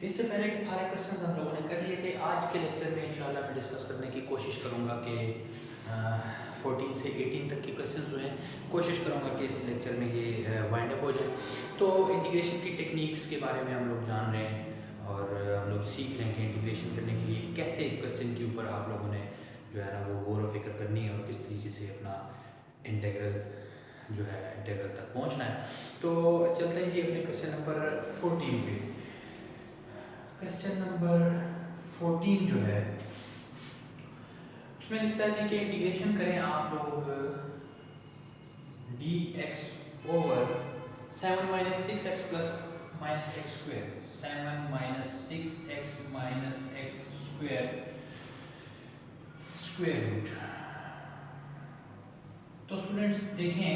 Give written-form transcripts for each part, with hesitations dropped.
इससे पहले के सारे क्वेश्चंस हम लोगों ने कर लिए थे। आज के लेक्चर में इंशाल्लाह मैं डिस्कस करने की कोशिश करूंगा कि 14 से 18 तक के क्वेश्चंस हुए हैं। कोशिश करूंगा कि इस लेक्चर में ये वाइंड अप हो जाए। तो इंटीग्रेशन की टेक्निक्स के बारे में हम लोग जान रहे हैं और हम लोग सीख रहे हैं कि इंटीग्रेशन करने के लिए कैसे क्वेश्चन के ऊपर आप लोगों ने जो है ना वो गौर व फिक्र करनी है और किस तरीके से अपना इंटीग्रल जो है इंटीग्रल तक पहुँचना है। तो चलते हैं जी अपने क्वेश्चन नंबर 14 पे। क्वेश्चन नंबर 14 जो है उसमें लिखता है जी कि इंटीग्रेशन करें आप लोग dx over 7 minus 6x plus minus x square 7 minus 6x minus x square square root. तो स्टूडेंट्स देखें,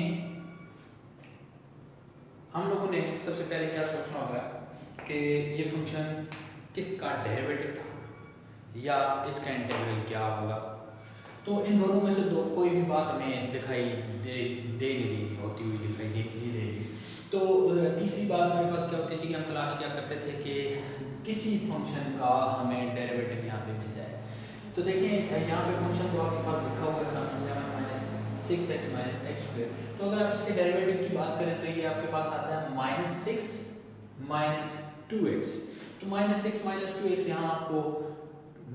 हम लोगों ने सबसे पहले क्या सोचना होगा कि ये फंक्शन किसका डेरिवेटिव था या इसका इंटीग्रल क्या होगा। तो इन दोनों में से कोई भी बात हमें दिखाई दे नहीं देगी, होती हुई दिखाई नहीं देगी। तो तीसरी बात मेरे पास क्या होती थी कि हम तलाश क्या करते थे कि किसी फंक्शन का हमें डेरिवेटिव यहाँ पे मिल जाए। तो देखें यहाँ पे फंक्शन तो आपके पास लिखा हुआ है सामने 7 minus 6x minus x square. तो अगर आप इसके डेरिवेटिव की बात करें तो ये आपके पास आता है माइनस 6 माइनस 2x। तो माइनस 6 माइनस 2x यहाँ आपको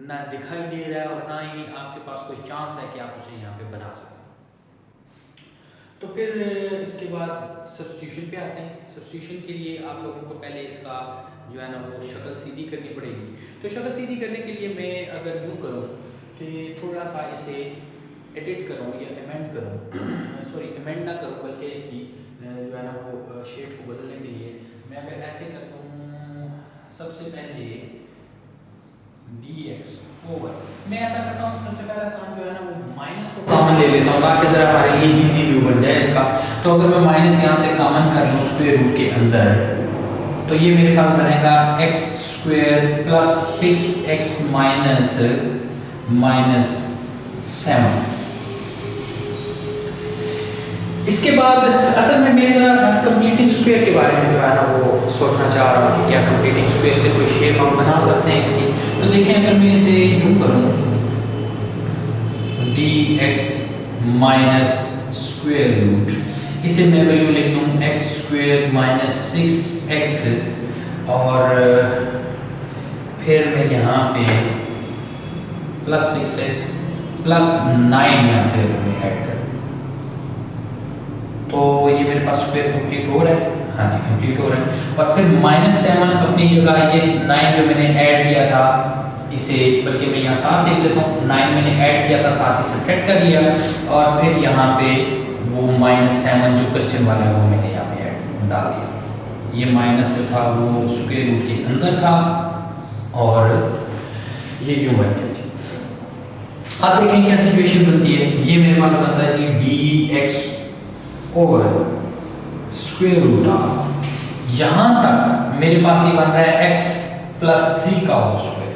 ना दिखाई दे रहा है और ना ही आपके पास कोई चांस है कि आप उसे यहाँ पे बना सकें। तो फिर इसके बाद सब्स्टिट्यूशन पे आते हैं। सब्स्टिट्यूशन के लिए आप लोगों को पहले इसका जो है ना वो शक्ल सीधी करनी पड़ेगी। तो शक्ल सीधी करने के लिए मैं अगर यूँ करूँ कि थोड़ा सा इसे एडिट करूँ या अमेंड करूँ सॉरी अमेंड ना करूँ बल्कि इसकी जो है ना वो शेप को बदलने के लिए मैं अगर ऐसे करता हूँ, सबसे पहले dx ओवर मैं ऐसा करता हूँ, सबसे पहला काम जो है ना वो माइनस को कॉमन ले लेता हूँ ताकि जरा हमारे लिए इजी व्यू बन जाए इसका। तो अगर मैं माइनस यहाँ से कॉमन कर लूँ स्क्वायर रूट के अंदर तो ये मेरे पास बनेगा x square plus 6x minus minus 7। इसके बाद असल में मैं जरा कंप्लीटिंग स्क्वायर के बारे में जो है ना वो सोचना चाह रहा हूँ कि क्या कंप्लीटिंग स्क्वायर से कोई शेप हम बना सकते हैं इसकी। तो देखें अगर मैं इसे यूँ करूँ dx माइनस स्क्वायर रूट, इसे मैं वैल्यू लिख दूँ एक्स स्क्वायर माइनस 6x और फिर मैं यहाँ पे प्लस 6x प्लस 9 यहाँ पे अगर मैं ऐड करूँ तो ये मेरे पास स्क्वायर कंप्लीट हो रहा है। हाँ जी कंप्लीट हो रहा है। और फिर माइनस 7 अपनी जगह, ये 9 जो मैंने ऐड किया था इसे, बल्कि मैं यहाँ साथ लिख देता हूँ, 9 मैंने ऐड किया था साथ ही सब्ट्रैक्ट कर लिया और फिर यहाँ पे वो माइनस 7 जो क्वेश्चन वाला है वो मैंने यहाँ पे ऐड डाल दिया। ये माइनस जो था वो स्क्वायर रूट के अंदर था और ये यूँ बन गया जी। अब देखें क्या सिचुएशन बनती है। ये मेरे पास बनता है जी dx over square root of, यहां तक मेरे पास ये बन रहा है x प्लस 3 का होल स्क्वायर।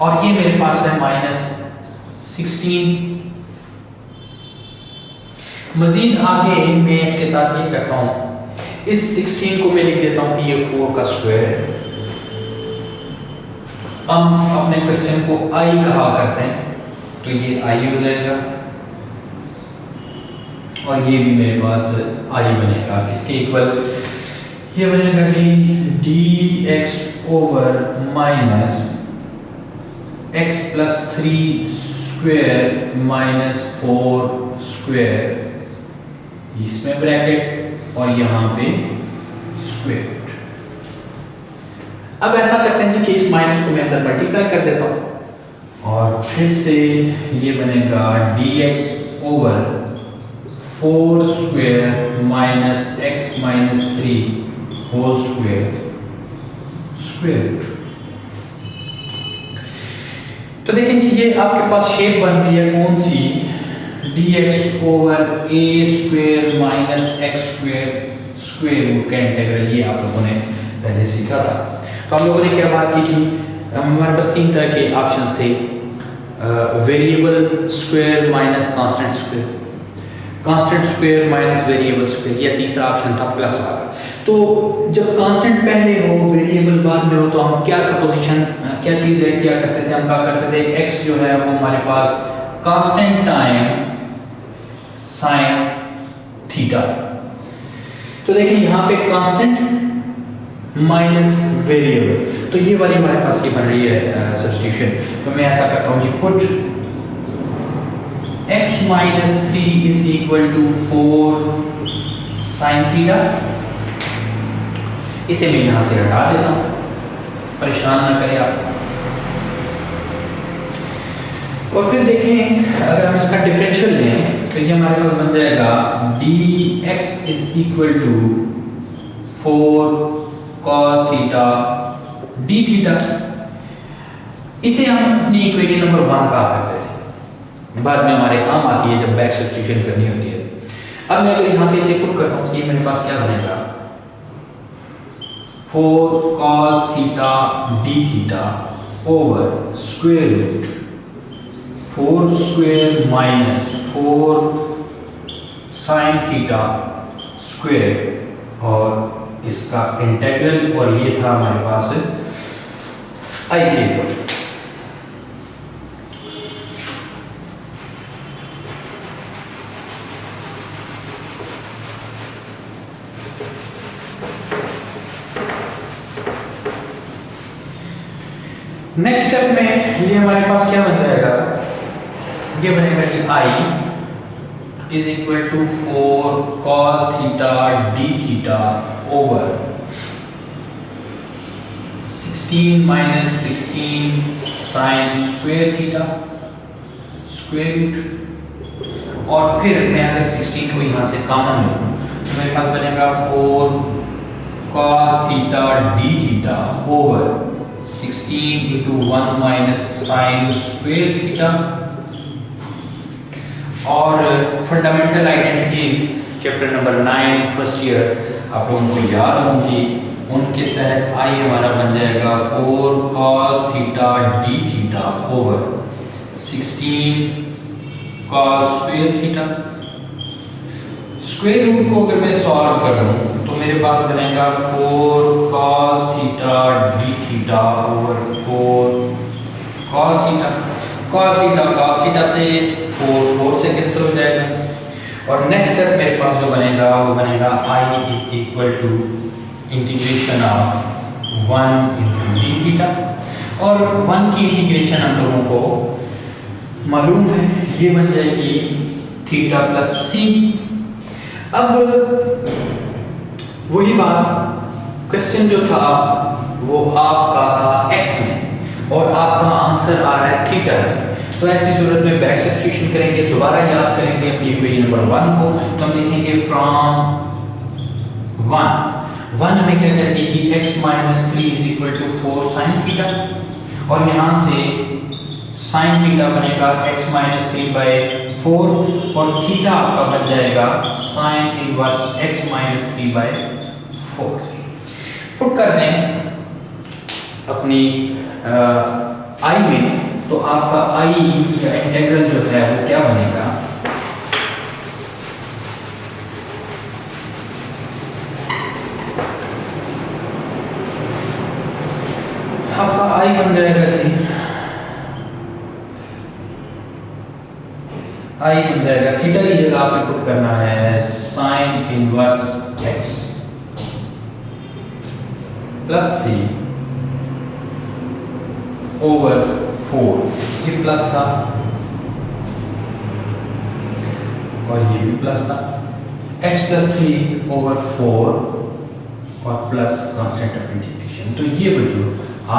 और ये मेरे पास है माइनस 16। मजीद आगे मैं इसके साथ ये करता हूं, इस 16 को मैं लिख देता हूं कि ये 4 का स्क्वायर है। हम अपने क्वेश्चन को i कहा करते हैं तो ये i हो जाएगा और ये भी मेरे पास i बनेगा किसके इक्वल, ये बनेगा कि dx over minus x plus 3 square minus 4 square, इसमें ब्रैकेट और यहाँ पे स्क्वायर रूट। अब ऐसा करते हैं जी कि इस माइनस को मैं अंदर मल्टीप्लाई कर देता हूँ और फिर से ये बनेगा dx over 4 square minus x minus 3 whole square square root. तो देखें जी ये आपके पास शेप बन रही है कौन सी, dx over a square minus x square square root का इंटीग्रल। ये आप लोगों ने पहले सीखा था। तो हम लोगों ने क्या बात की थी, हमारे पास 3 तरह के ऑप्शंस थे, variable square minus constant square. Constant square minus variable square, या तीसरा ऑप्शन था प्लस वाला। तो जब कांस्टेंट पहले हो वेरिएबल बाद में हो तो हम क्या सपोजिशन क्या चीज़ ऐड किया करते थे, हम क्या करते थे, x जो है वो हमारे पास कांस्टेंट टाइम साइन थीटा। तो देखिए यहाँ पे कांस्टेंट माइनस वेरिएबल, तो ये वाली हमारे पास ये बन रही है सब्स्टिट्यूशन। तो मैं ऐसा करता हूँ कि put x minus 3 is equal to 4 sine theta. इसे मैं यहाँ से हटा देता हूँ, परेशान ना करें आप। और फिर देखें अगर हम इसका डिफरेंशियल लें तो ये हमारे पास बन जाएगा dx is equal to 4 cos theta d theta. इसे हम अपनी इक्वेशन नंबर 1 कहा करते थे, बाद में हमारे काम आती है जब बैक सब्स्टिट्यूशन करनी होती है। अब मैं अगर यहाँ पे इसे पुट करता हूँ तो ये मेरे पास क्या बनेगा, 4 cos theta d theta over square root 4 square minus 4 sine theta square और इसका इंटीग्रल, और ये था हमारे पास आई के ऊपर। नेक्स्ट स्टेप में ये हमारे पास क्या बन जाएगा, ये बनेगा कि i is equal to 4 cos theta d theta over 16 minus 16 sine square theta square root. और फिर मैं अगर 16 को यहाँ से कॉमन लूँ तो मेरे पास बनेगा 4 cos theta d theta over 16 into 1 minus sin square theta. और fundamental identities chapter number 9 first year आप लोगों को याद होंगी, उनके तहत आई हमारा बन जाएगा 4 cos theta d theta over 16 cos square theta. Square root को अगर मैं सॉल्व कर लूँ तो मेरे पास बनेगा 4 cos theta d theta over 4 cos theta. cos theta से 4 से कैंसिल हो जाएगा। और नेक्स्ट स्टेप मेरे पास जो बनेगा वो बनेगा i is equal to integration of 1 into d theta. और 1 की इंटीग्रेशन हम लोगों को मालूम है, ये बन जाएगी थीटा प्लस c। अब वही बात, क्वेश्चन जो था वो आपका था x में और आपका आंसर आ रहा है थीटा में। तो ऐसी सूरत में बैक सब्स्टिट्यूशन करेंगे, दोबारा याद करेंगे अपनी इक्वेशन नंबर 1 को। तो हम लिखेंगे फ्रॉम 1 हमें क्या कहती है कि x minus 3 is equal to 4 sine theta, और यहाँ से साइन थीटा बनेगा x माइनस 3 बाई 4 और थीटा आपका बन जाएगा sine inverse x minus 3 by 4। Put कर दें अपनी i में तो आपका i या इंटीग्रल जो है वो क्या बनेगा, आपका i बन जाएगा जी, i बन जाएगा थीटा की जगह आपने पुट करना है sign inverse x plus 3 over 4, ये प्लस था और ये भी प्लस था, x प्लस 3 ओवर 4 और प्लस कांस्टेंट ऑफ इंटीग्रेशन। तो ये बच्चों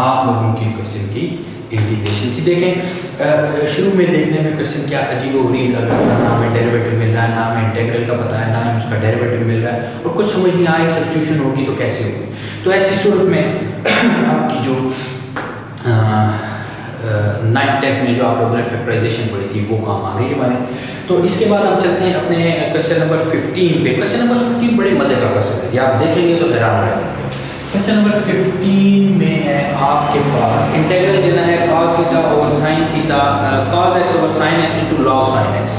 आप लोगों के क्वेश्चन की इंटीग्रेशन थी। देखें शुरू में देखने में क्वेश्चन क्या अजीबोगरीब लग रहा था, ना हमें डेरिवेटिव मिल रहा है, ना हमें इंटीग्रल का पता है, ना ही उसका डेरिवेटिव मिल रहा है, और कुछ समझ नहीं आया सब्स्टिट्यूशन होगी तो कैसे होगी। तो ऐसी सूरत में आपकी जो 9th 10th में जो आप लोगों ने फैक्टराइजेशन पढ़ी थी वो काम आ गई हमारे। तो इसके बाद हम चलते हैं अपने क्वेश्चन नंबर 15 पे। क्वेश्चन नंबर 15 बड़े मजे का क्वेश्चन है, ये आप देखेंगे तो हैरान रहेंगे। क्वेश्चन नंबर 15 में है आपके पास इंटीग्रल देना है cos theta over sin theta, cos x over sin x into log sin x।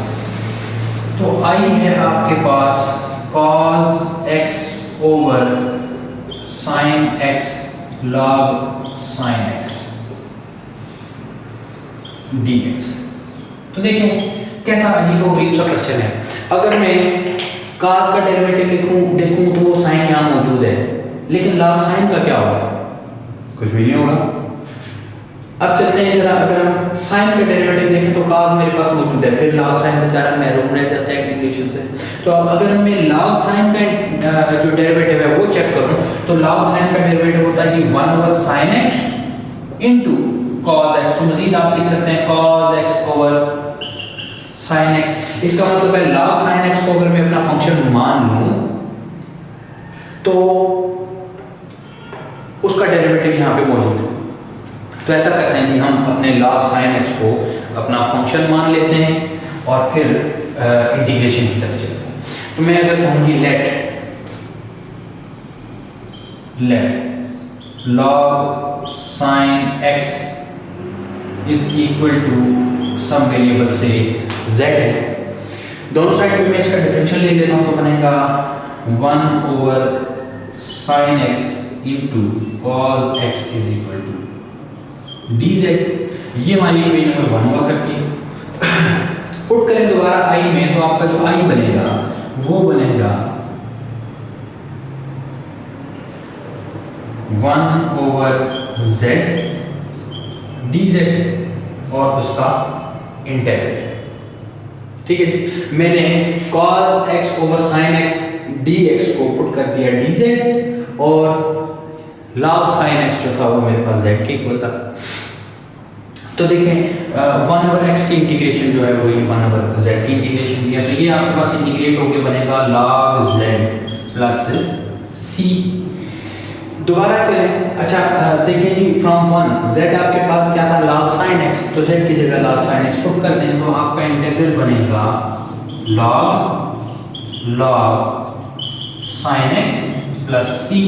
तो आई है आपके पास cos x over sin x log sin x dx। तो देखें कैसा अजीबोगरीब सा क्वेश्चन है। अगर मैं cos का डेरिवेटिव देखूं तो sin यहाँ मौजूद है, लेकिन log sin का क्या होगा? कुछ भी नहीं होगा। अब चलते हैं जरा, अगर हम sin का डेरिवेटिव देखें तो cos मेरे पास मौजूद है, फिर log sin बेचारा महरूम रह जाता है इंटीग्रेशन से। तो अब अगर मैं log sin का जो डेरिवेटिव है वो चेक करूं तो log sin का डेरिवेटिव होता है कि 1 over sin x into cos x। तो मजीद आप लिख सकते हैं cos x over sin x। इसका मतलब है log sin x को अगर मैं अपना फंक्शन मान लूं तो उसका डेरिवेटिव यहाँ पे मौजूद है। तो ऐसा करते हैं कि हम अपने log sin x को अपना फंक्शन मान लेते हैं और फिर इंटीग्रेशन की तरफ चलते हैं। तो मैं अगर कहूँ कि let log sin x is equal to some variable से z है, दोनों साइड पे मैं इसका डिफरेंशियल ले लेता हूँ तो बनेगा 1 over sin x into cos x is equal to dz। ये हमारी इक्वेशन नंबर 1 हुआ करती है। पुट करें दोबारा i में तो आपका जो i बनेगा वो बनेगा 1 ओवर z dz और उसका इंटीग्रल। ठीक है जी, मैंने cos x over sin x dx को पुट कर दिया dz और log sin x जो था वो मेरे पास z के इक्वल था। तो देखें 1 ओवर x की इंटीग्रेशन जो है वो ये 1 ओवर z की इंटीग्रेशन किया, तो ये आपके पास इंटीग्रेट होके बनेगा log z प्लस c। दोबारा चलें, अच्छा देखें जी फ्रॉम 1 z आपके पास क्या था log sin x, तो z की जगह log sin x पुट कर दें तो आपका इंटीग्रल बनेगा log sin x plus c।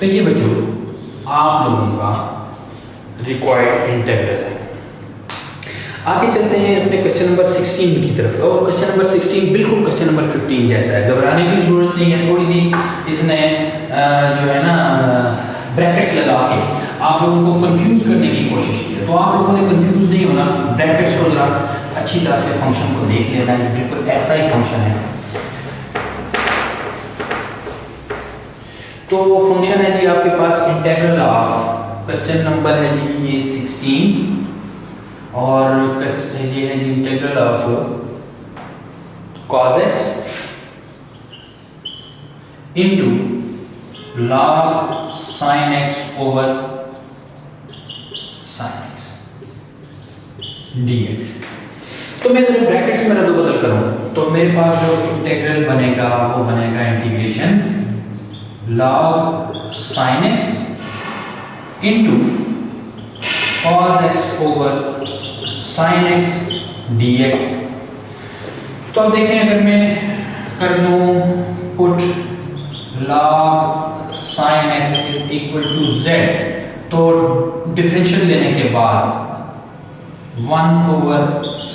तो ये बच्चों आप लोगों का रिक्वायर्ड इंटीग्रल है। आगे चलते हैं अपने क्वेश्चन नंबर 16 की तरफ, और क्वेश्चन नंबर 16 बिल्कुल क्वेश्चन नंबर 15 जैसा है, घबराने की जरूरत नहीं है। थोड़ी सी इसने जो है ना ब्रैकेट्स लगा के आप लोगों को कंफ्यूज करने की कोशिश की है, तो आप लोगों ने कंफ्यूज नहीं होना, ब्रैकेट्स को जरा अच्छी तरह से फंक्शन को देख लेना है, बिल्कुल ऐसा ही फंक्शन है। तो फंक्शन है जी आपके पास इंटीग्रल ऑफ, क्वेश्चन नंबर है जी ये 16 और ये है जी integral of cos x into log sin x over sin x dx। तो मैं जरा ब्रैकेट्स में रद्द बदल करूं तो मेरे पास जो इंटीग्रल बनेगा वो बनेगा integration log sin x into cos x over sin x dx। तो अब देखें अगर मैं कर दूं put log sin x is equal to z, तो डिफरेंशियल लेने के बाद 1 over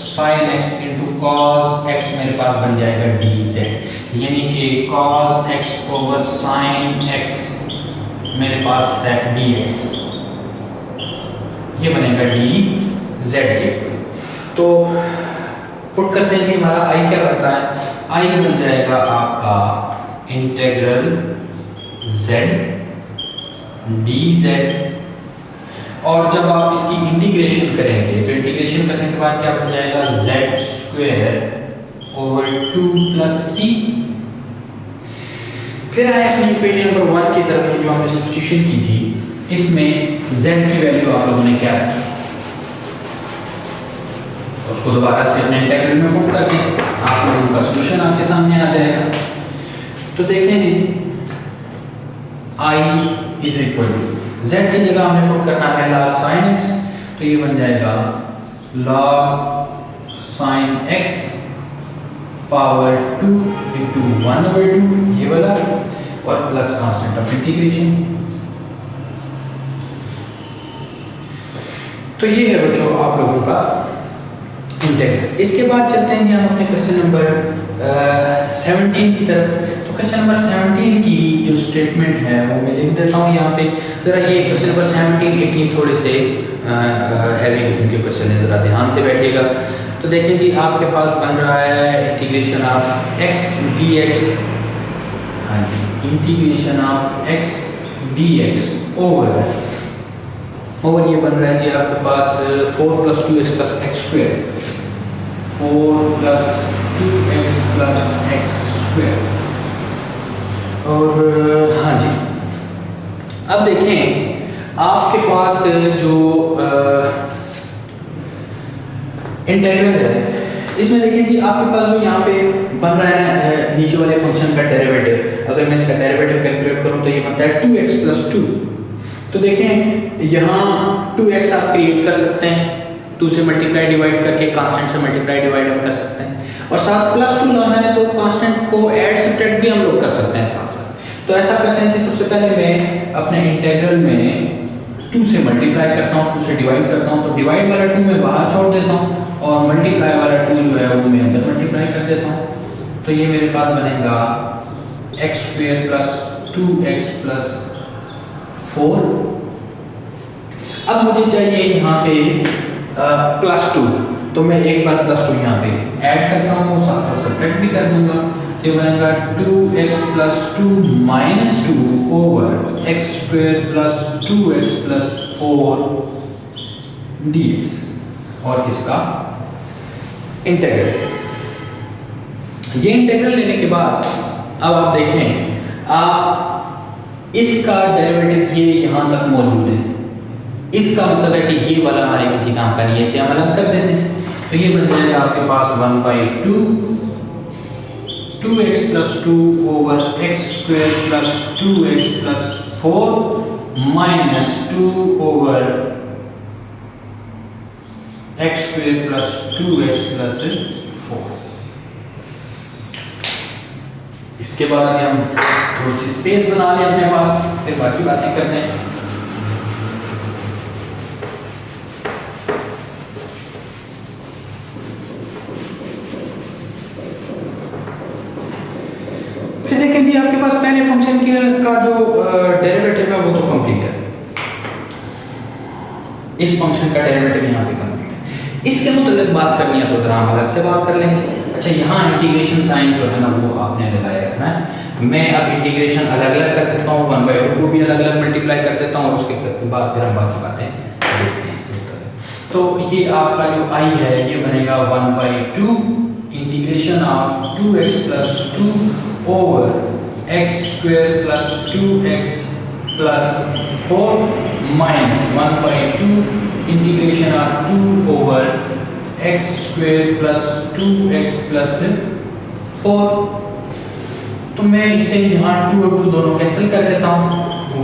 sin x into cos x मेरे पास बन जाएगा dz, यानी कि cos x over sin x मेरे पास है dx, ये बनेगा dz के। तो पुट करते हैं कि हमारा i क्या बनता है, i बन जाएगा आपका इंटीग्रल z dz, और जब आप इसकी इंटीग्रेशन करेंगे तो इंटीग्रेशन करने के बाद क्या बन जाएगा z square over 2 plus c। फिर आए अपनी इक्वेशन नंबर 1 की तरफ, जो हमने सब्स्टिट्यूशन की थी, इसमें z की वैल्यू आप लोगों ने क्या रखी, उसको दोबारा से अपने इंटीग्रल में पुट करके आप लोगों का सॉल्यूशन आपके सामने आ जाएगा। तो देखें जी i is equal to z की जगह हमें पुट करना है log sin x, तो ये बन जाएगा log sin x power 2 into 1 over 2 ये वाला, और प्लस कांस्टेंट ऑफ इंटीग्रेशन। तो ये है बच्चों आप लोगों का इंटीग्रल। इसके बाद चलते हैं जी हम अपने क्वेश्चन नंबर 17 की तरफ। तो क्वेश्चन नंबर 17 की जो स्टेटमेंट है वो मैं लिख देता हूँ यहाँ पे। ज़रा ये क्वेश्चन नंबर 17, 18 थोड़े से हैवी किस्म के क्वेश्चन है, ज़रा ध्यान से बैठिएगा। तो देखें जी आपके पास बन रहा है इंटीग्रेशन ऑफ x dx, हाँ जी, integration of x dx over ये बन रहा है जी आपके पास 4 + 2x + x², 4 + 2x + x²। और हाँ जी, अब देखें आपके पास जो इंटीग्रल है इसमें देखें कि आपके पास जो यहाँ पे बन रहा है ना नीचे वाले फंक्शन का डेरिवेटिव, अगर मैं इसका डेरिवेटिव कैलकुलेट करूँ तो ये बनता है 2x + 2। तो देखें यहाँ 2x आप क्रिएट कर सकते हैं, 2 से मल्टीप्लाई डिवाइड करके, कांस्टेंट से मल्टीप्लाई डिवाइड हम कर सकते हैं, और साथ +2 लाना है तो कांस्टेंट को ऐड सब्ट्रैक्ट भी हम लोग कर सकते हैं साथ साथ। तो ऐसा करते हैं जी, सबसे पहले मैं अपने इंटीग्रल में 2 से मल्टीप्लाई करता हूँ, 2 से डिवाइड करता हूँ, तो डिवाइड वाला 2 मैं बाहर छोड़ देता हूँ और मल्टीप्लाई वाला 2 जो है वो मैं अंदर मल्टीप्लाई कर देता हूँ। तो ये मेरे पास बनेगा x² + 2x + 4। अब मुझे चाहिए यहाँ पे +2, तो मैं एक बार +2 यहाँ पे ऐड करता हूँ, साथ साथ सब्ट्रैक्ट भी कर दूंगा। तो ये बनेगा 2x + 2 - 2 over x² + 2x + 4 dx, और इसका इंटीग्रल। ये इंटीग्रल लेने के बाद अब आप देखें, आप इसका डेरिवेटिव ये यहाँ तक मौजूद है, इसका मतलब है कि ये वाला हमारे किसी काम का नहीं है, इसे हम अलग कर देते हैं। तो ये बन जाएगा आपके पास 1/2 2x + 2 over x² + 2x + 4 -2 over x² + 2x + 4। इसके बाद हम थोड़ी सी स्पेस बना लें अपने पास, फिर बाकी बातें करते हैं। फिर देखें जी आपके पास पहले फंक्शन का जो डेरिवेटिव है वो तो कंप्लीट है, इस फंक्शन का डेरिवेटिव यहाँ पे कंप्लीट है। इसके मुताबिक बात करनी है तो जरा हम अलग से बात कर लेंगे। अच्छा, यहाँ इंटीग्रेशन साइन जो है ना वो आपने लगाए रखना है। मैं अब इंटीग्रेशन अलग अलग कर देता हूँ, 1/2 को भी अलग अलग मल्टीप्लाई कर देता हूँ, और उसके बाद फिर हम बाकी बातें देखते हैं इसके ऊपर। तो ये आपका जो i है ये बनेगा 1/2 integration of 2x + 2 over x² + 2x + 4 -1/2 integration of 2 over x² + 2x + 4। तो मैं इसे यहाँ 2 और 2 दोनों कैंसिल कर देता हूँ।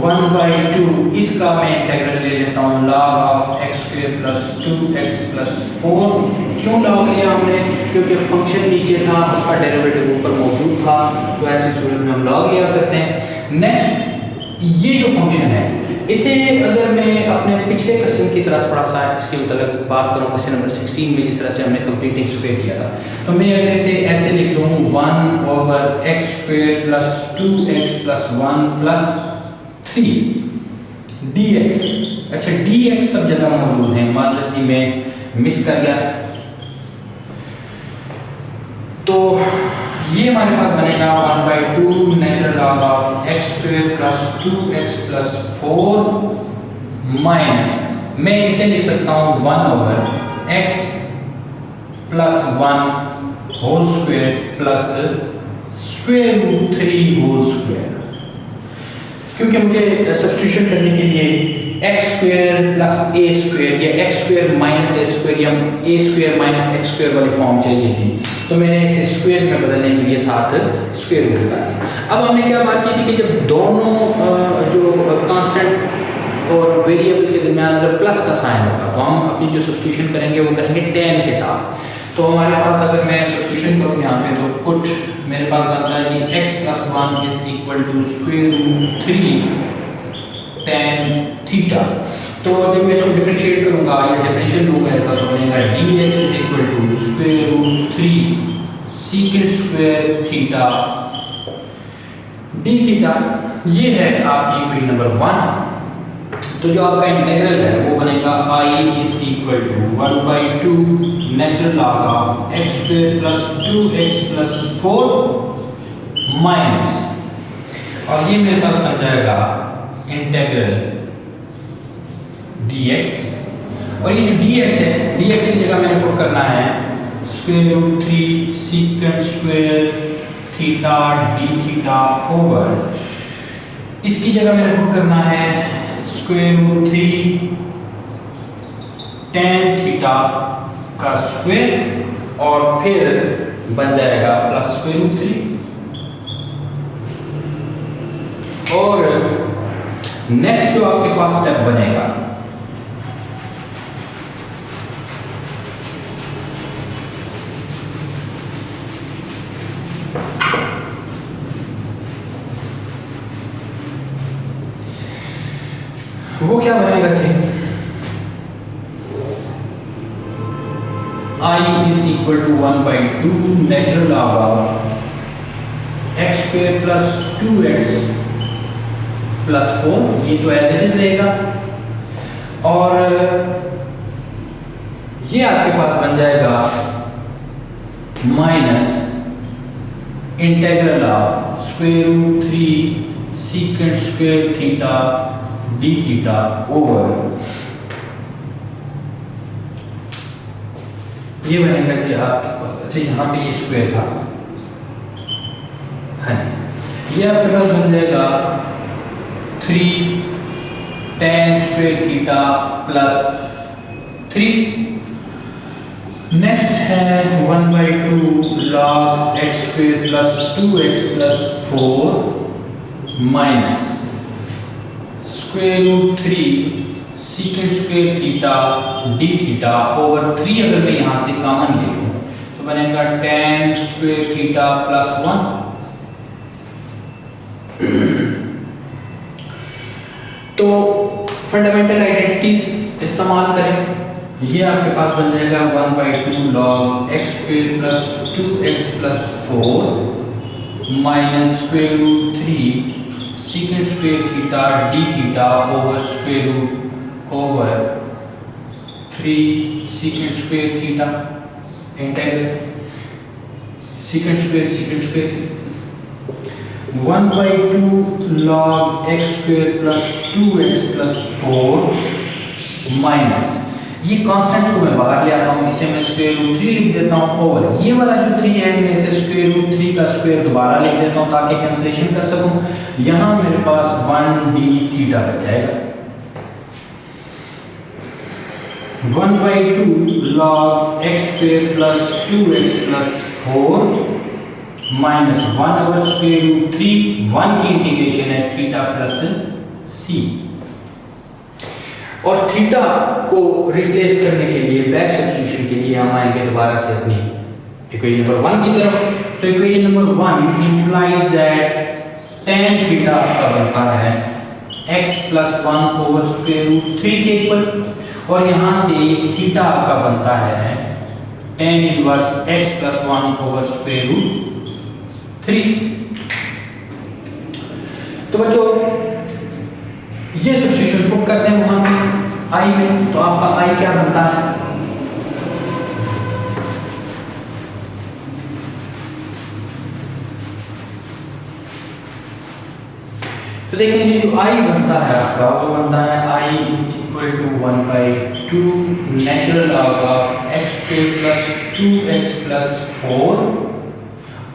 1/2 इसका मैं इंटीग्रल ले लेता हूँ log ऑफ x² + 2x + 4। क्यों log लिया हमने? क्योंकि फंक्शन नीचे था, उसका डेरिवेटिव ऊपर मौजूद था, तो ऐसी सूरत में हम log लिया करते हैं। नेक्स्ट, ये जो फंक्शन है इसे अगर मैं अपने पिछले क्वेश्चन की तरह थोड़ा सा इसके मतलब बात करूँ, क्वेश्चन नंबर 16 में जिस तरह से हमने कंप्लीटिंग स्क्वायर किया था, तो मैं अगर इसे ऐसे लिख दूँ 1 ओवर x² + 2x + 1 + 3 dx। अच्छा, dx सब जगह मौजूद है, मान लीजिए मैं मिस कर गया, तो ये हमारे पास बनेगा 1/2 natural log of x² + 2x + 4 minus, मैं इसे लिख सकता हूँ 1 over x + 1 whole square plus √3 whole square. क्योंकि मुझे सब्स्टिट्यूशन करने के लिए x² + a² या x² - a² या a² - x² वाली फॉर्म चाहिए थी, तो मैंने इसे स्क्वायर में बदलने के लिए साथ स्क्वायर रूट लगा दिया। अब हमने क्या बात की थी कि जब दोनों जो कांस्टेंट और वेरिएबल के दरमियान अगर प्लस का साइन होगा तो हम अपनी जो सब्स्टिट्यूशन करेंगे वो करेंगे tan के साथ। तो हमारे पास अगर मैं सब्स्टिट्यूशन करूँ यहाँ पे, तो पुट मेरे पास बनता है कि x + 1 = √3 tan थीटा। तो जब मैं इसको डिफरेंशिएट करूंगा, ये डिफरेंशियल रूल रहेगा, तो बनेगा dx is equal to square root 3 secant square theta d theta. ये है आपकी इक्वेशन नंबर 1। तो जो आपका इंटीग्रल है वो बनेगा I is equal to 1/2 natural log of x square plus 2x plus 4 minus, और ये मेरे पास बन जाएगा इंटीग्रल dx। और ये जो dx है, dx की जगह मैंने पुट करना है square root 3 secant square theta d theta over, इसकी जगह मैंने पुट करना है स्क्वायर रूट 3 tan थीटा का स्क्वायर, और फिर बन जाएगा प्लस स्क्वायर रूट 3। और नेक्स्ट जो आपके पास स्टेप बनेगा, वो क्या बनेगा थे, I is equal to 1/2 natural log of x square plus 2x plus 4, ये तो एज इट इज रहेगा, और ये आपके पास बन जाएगा minus integral of square root 3 secant square theta d theta over, ये बनेगा जी आपके पास। अच्छा, यहाँ पे ये स्क्वायर था, हाँ जी, ये आपके पास बन जाएगा 3 tan square theta plus 3। Next है 1/2 log x square plus 2x plus 4 minus square root 3 secant square theta d theta over 3। अगर मैं यहाँ से कॉमन ले लूँ तो बनेगा tan स्क्वायर थीटा प्लस 1। तो फंडामेंटल आइडेंटिटीज इस्तेमाल करें, ये आपके पास बन जाएगा 1/2 log x square plus 2x plus 4 minus square root 3 secant square theta d theta over square root over 3 secant square theta integral secant square 1/2 log x square plus 2x plus 4 minus, ये constant को मैं बाहर ले आता हूँ, इसे मैं square root 3 लिख देता हूँ ओवर, ये वाला जो 3 है मैं इसे स्क्वायर रूट 3 का स्क्वायर दोबारा लिख देता हूँ ताकि कैंसिलेशन कर सकूँ। यहाँ मेरे पास 1d थीटा बच जाएगा। 1/2 log x square plus 2x plus 4 minus 1 over square root 3, 1 की इंटीग्रेशन है थीटा प्लस c, और थीटा को रिप्लेस करने के लिए, बैक सब्स्टिट्यूशन के लिए हम आएंगे दोबारा से अपनी इक्वेशन नंबर 1 की तरफ। तो equation number 1 implies that tan theta का बनता है x plus 1 over square root 3 के इक्वल, और यहाँ से थीटा आपका बनता है tan inverse x plus 1 over square root 3। तो बच्चों ये सब्स्टिट्यूशन पुट करते हैं वहां i में, तो आपका i क्या बनता है, तो देखें जी जो i बनता है आपका वो बनता है i is equal to 1/2 natural log of x square plus 2x plus 4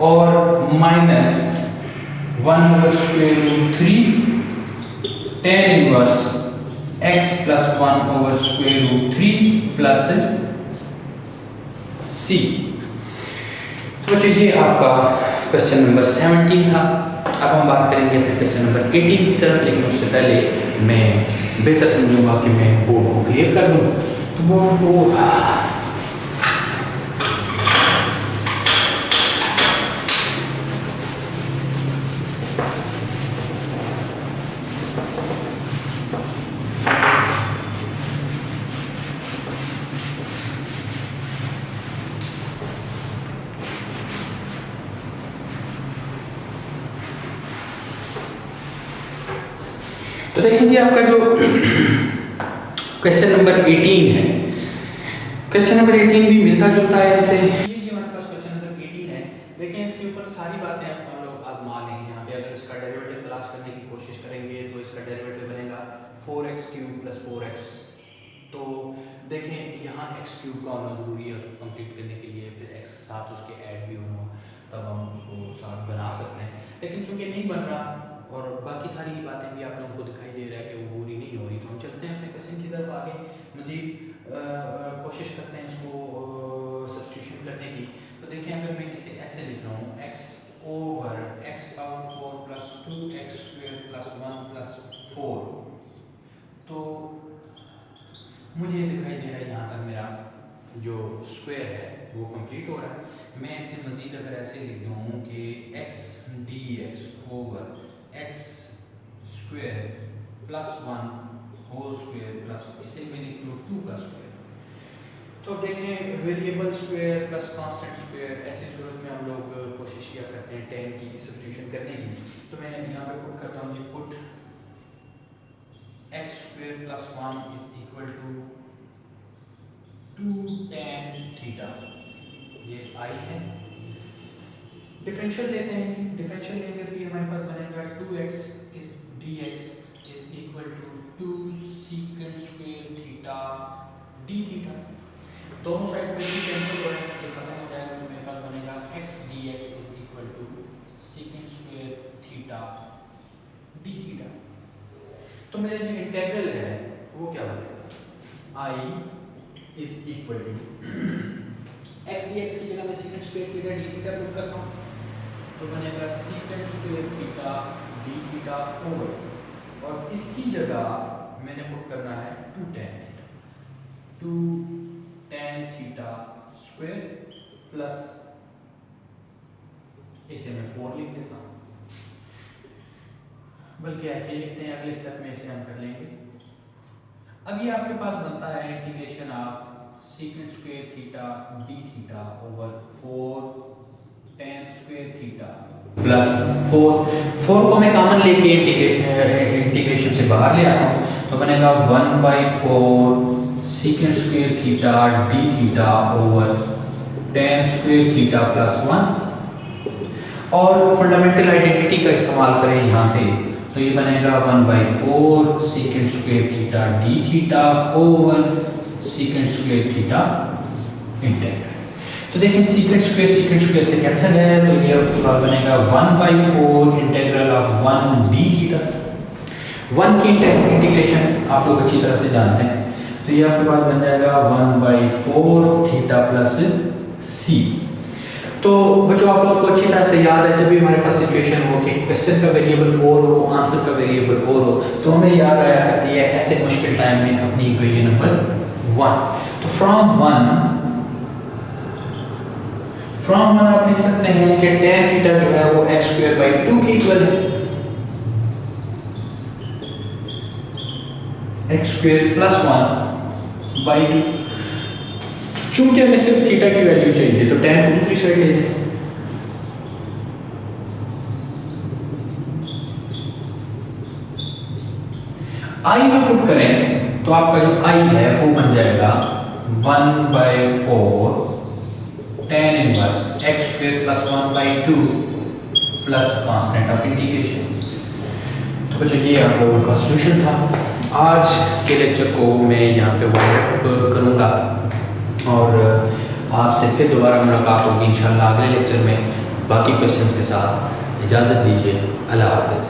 और minus 1 over square root 3 tan inverse x plus 1 over square root 3 plus c। तो बच्चों ये आपका क्वेश्चन नंबर 17 था। अब हम बात करेंगे अपने क्वेश्चन नंबर 18 की तरफ, लेकिन उससे पहले मैं बेहतर समझूंगा कि मैं बोर्ड को क्लियर कर दूं। तो बोर्ड को तो देखिए जी आपका जो क्वेश्चन नंबर 18 है, क्वेश्चन नंबर 18 भी मिलता जुलता है इनसे। ये हमारे पास क्वेश्चन नंबर 18 है। देखें इसके ऊपर सारी बातें हम लोग आजमा लेंगे। यहाँ पे अगर इसका डेरिवेटिव तलाश करने की कोशिश करेंगे तो इसका डेरिवेटिव बनेगा 4x³ + 4x। तो देखें यहाँ x³ का होना ज़रूरी है उसको कंप्लीट करने के लिए, फिर x के साथ उसके ऐड भी होना, तब हम उसको साथ बना सकते हैं। लेकिन चूंकि नहीं बन रहा और बाकी सारी बातें भी आप लोगों को दिखाई दे रहा है कि वो पूरी नहीं हो रही, तो हम चलते हैं अपने क्वेश्चन की तरफ आगे, मज़ीद कोशिश करते हैं इसको सब्स्टिट्यूशन करने की। तो देखें अगर मैं इसे ऐसे लिख रहा हूँ x/(x⁴ + 2x² + 1 + 4), तो मुझे दिखाई दे रहा है यहाँ तक मेरा जो स्क्वायर है वो कंप्लीट हो रहा है। मैं इसे मज़ीद अगर ऐसे लिख दूँ कि x dx/(x² + 1 होल स्क्वायर + इसे मैं लिख लूँ 2 का स्क्वायर। तो देखें variable square plus constant square, ऐसी सूरत में हम लोग कोशिश किया करते हैं tan की सब्स्टिट्यूशन करने की। तो मैं यहाँ पे पुट करता हूँ जी, पुट x² + 1 = 2 tan थीटा, ये i है। डिफरेंशियल लेते हैं, डिफरेंशियल लेंगे तो ये हमारे पास बनेगा 2x dx = 2 sec² theta d theta. दोनों साइड पे भी कैंसिल हो रहा है, ये खत्म हो जाएगा, तो मेरे पास बनेगा x dx = sec² theta d theta. तो मेरा जो इंटीग्रल है वो क्या बनेगा, i = x dx की जगह मैं sec² theta d theta put करता हूँ, तो बनेगा sec² theta d theta over, और इसकी जगह मैंने पुट करना है 2 tan थीटा स्क्वायर प्लस इसे मैं 4 लिख देता हूँ, बल्कि ऐसे ही लिखते हैं, अगले स्टेप में इसे हम कर लेंगे। अब ये आपके पास बनता है integration of sec² theta d theta over 4 tan² theta plus 4 को मैं कॉमन लेके इंटीग्रेशन से बाहर ले आता हूँ, तो बनेगा 1/4 sec² theta d theta over tan² theta plus 1। और फंडामेंटल आइडेंटिटी का इस्तेमाल करें यहाँ पे, तो ये बनेगा 1/4 sec² theta d theta over sec² theta integral. तो देखिए sec² से कैंसिल है, तो ये आपके पास बनेगा 1/4 इंटीग्रल ऑफ 1 d थीटा। 1 की इंटीग्रेशन आप लोग अच्छी तरह से जानते हैं, तो ये आपके पास बन जाएगा 1/4 थीटा प्लस c। तो बच्चों आप लोग को अच्छी तरह से याद है, जब भी हमारे पास सिचुएशन हो कि क्वेश्चन का वेरिएबल और हो, आंसर का वेरिएबल और हो, तो हमें याद आया करती है ऐसे मुश्किल टाइम में अपनी इक्वेशन नंबर 1। तो फ्रॉम 1 आप लिख सकते हैं कि tan थीटा जो है वो x²/2 के इक्वल है, x² + 1/2। चूंकि हमें सिर्फ थीटा की वैल्यू चाहिए, तो tan को दूसरी साइड ले लें। i में पुट करें तो आपका जो i है वो बन जाएगा 1/4 tan inverse x² + 1/2 plus constant of integration. तो बच्चों ये आप लोगों का सॉल्यूशन था। आज के लेक्चर को मैं यहाँ पे वाइंड अप करूँगा और आपसे फिर दोबारा मुलाकात होगी इंशाल्लाह अगले लेक्चर में बाकी क्वेश्चंस के साथ। इजाज़त दीजिए, अल्लाह हाफ़िज़।